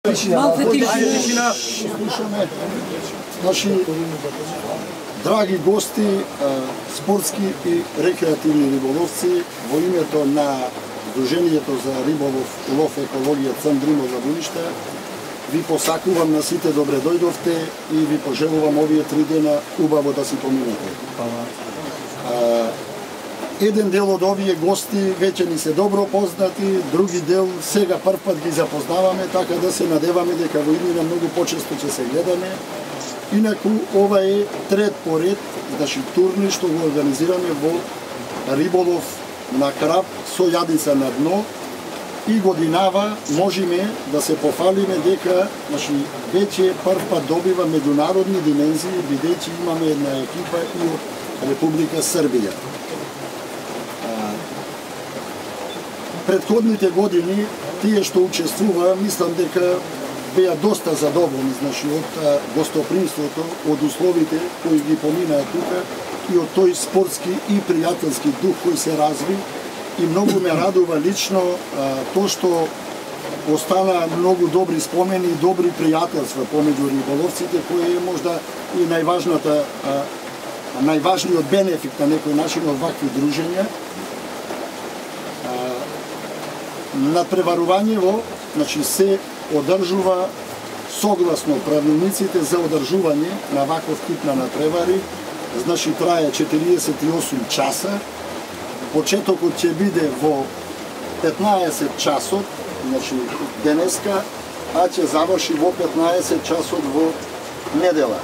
Слушаме наши драги гости, спортски и рекреативни риболовци, во името на Сдруженијето за риболов, лов, екологија Цандримо за Буишта, ви посакувам на сите добре дојдовте и ви пожелувам овие 3 дена убаво да си поминете. Еден дел од овие гости веќе ни се добро познати, други дел сега прв пат ги запознаваме, така да се надеваме дека во иднина многу почесто ќе се гледаме. Инаку ова е трет поред, значи турни што го организираме во риболов на краб со јадица на дно и годинава можеме да се пофалиме дека значи веќе прв пат добива меѓународни димензии, бидејќи имаме една екипа и од Република Србија. Предходните години тие што учествува, мислам дека беа доста задоволни, значи од гостопримството, од условите кои ги поминаа тука и од тој спортски и пријателски дух кој се разви. И многу ме радува лично тоа што остана многу добри спомени и добри пријателства помеѓу риболовците, кој е можда и најважниот бенефит на некој начин од вакви дружења. Надпреварувањето, значи се одржува согласно правилниците за одржување на ваков тип на надпревари, значи трае 48 часа. Почетокот ќе биде во 15 часот, значи денеска, а ќе заврши во 15 часот во недела.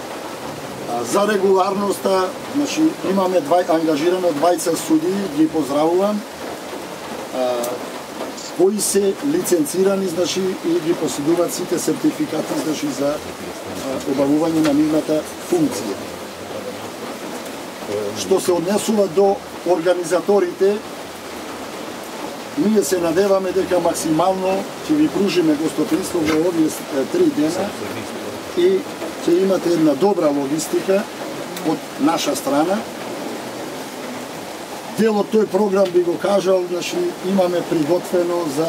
За регуларноста, значи имаме ангажирано 20 судии, ги поздравувам, кои се лиценцирани, значи и ги поседуваат сите сертификати, значи за обавување на нивната функција. Што се однесува до организаторите, ние се надеваме дека максимално ќе ви пружиме гостопримство во овие 3 дена и ќе имате една добра логистика од наша страна. Дел од тој програм би го кажал, значи имаме приготвено за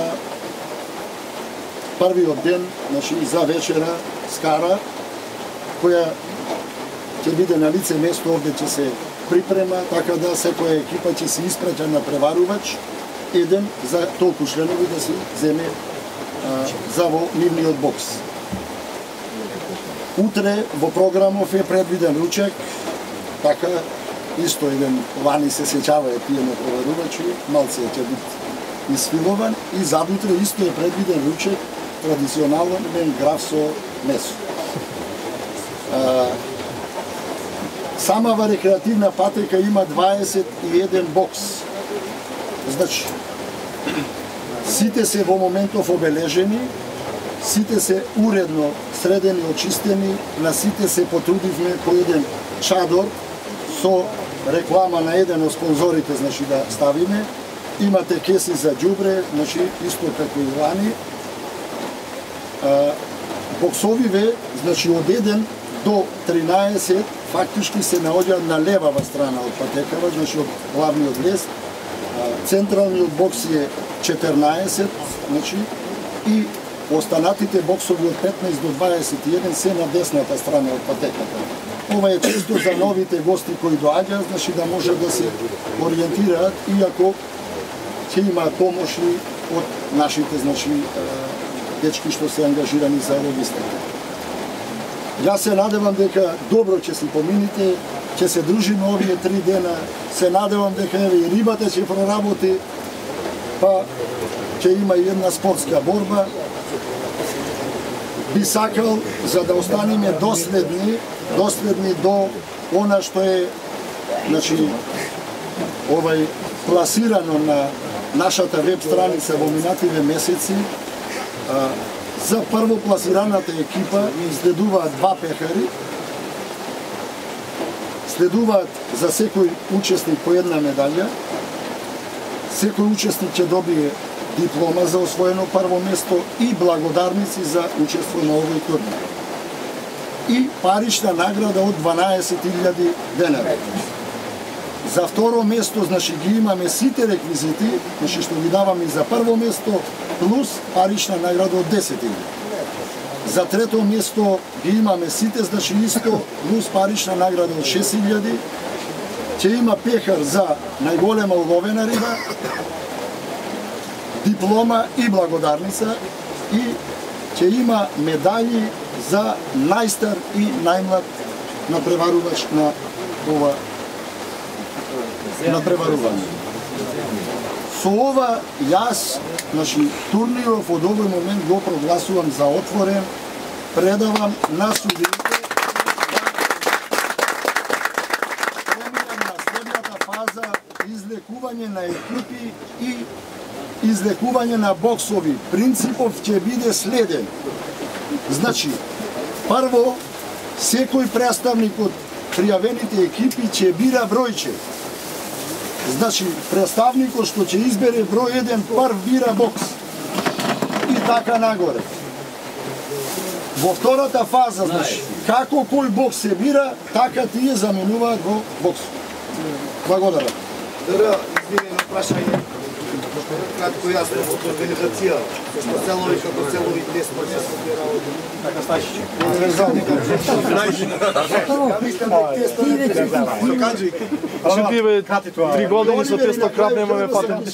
првиот ден, значи за вечера скара, која ќе биде на лице место, овде ќе се припрема, така да секоја екипа ќе се испраќа на преварувач, еден за толку членови да се земе за во нивниот бокс. Утре во програмов е предвиден ручек, така исто еден лани се сеќава тие на преварувачи, малце ќе биде исфилован и задутре исто е предвиден ручек, традиционален граф со месо. Самава рекреативна патека има 21 бокс. Значи, сите се во моментов обележени, сите се уредно средени, очистени, на сите се потрудивме по еден чадор со реклама на еден од спонзорите, значи да ставиме. Имате кеси за ѓубре, значи исто како и лани. Боксовиве, значи од 1 до 13 фактички се наоѓаат на левава страна од патекава, значи од главниот лест. Централниот бокс е 14, значи и останатите боксови од 15 до 21 се на десната страна од патеката. Ова е често за новите гости кои доаѓаат, значи да може да се ориентираат, иако ќе имаат помоши од нашите, значи, дечки што се ангажирани за логистика. Јас се надевам дека добро ќе си помините, ќе се дружиме овие 3 дена, се надевам дека и рибата ќе проработи, па ќе има и една спортска борба. Би сакал за да останеме доследни до она што е, значи, пласирано на нашата веб страница во минативе месеци. За првопласираната екипа следуваат 2 пехари, следуваат за секој учесник по една медалја, секој учесник ќе добие диплома за освоено прво место и благодарници за учество на овој турнир. И парична награда од 12.000 денари. За второ место, значи ги имаме сите реквизити, значи што ги даваме за прво место, плюс парична награда од 10.000. За трето место ги имаме сите, значи исто плюс парична награда од 6000. Ќе има пехар за најголема уловена риба, диплома и благодарница и ќе има медали за најстар и најмлад напреварувач на ова напреварување. Со ова јас, значи, турниров од овој момент го прогласувам за отворен, предавам на судиите да преминам на следната фаза излекување на екипи и излекување на боксови. Принципов ќе биде следен. Значи, прво, секој представник од пријавените екипи ќе бира бројче. Значи, представникот што ќе избере број 1 прв бира бокс. И така нагоре. Во втората фаза, значи, како кој бокс се бира, така тие заменуваат во бокс. Благодарам. Дара, извини на прашање. Кратко јасно од организација, што целови како целови тест може да се работи. Така стачи. Универзални Што тие 3 години со тестот крап немаме патент.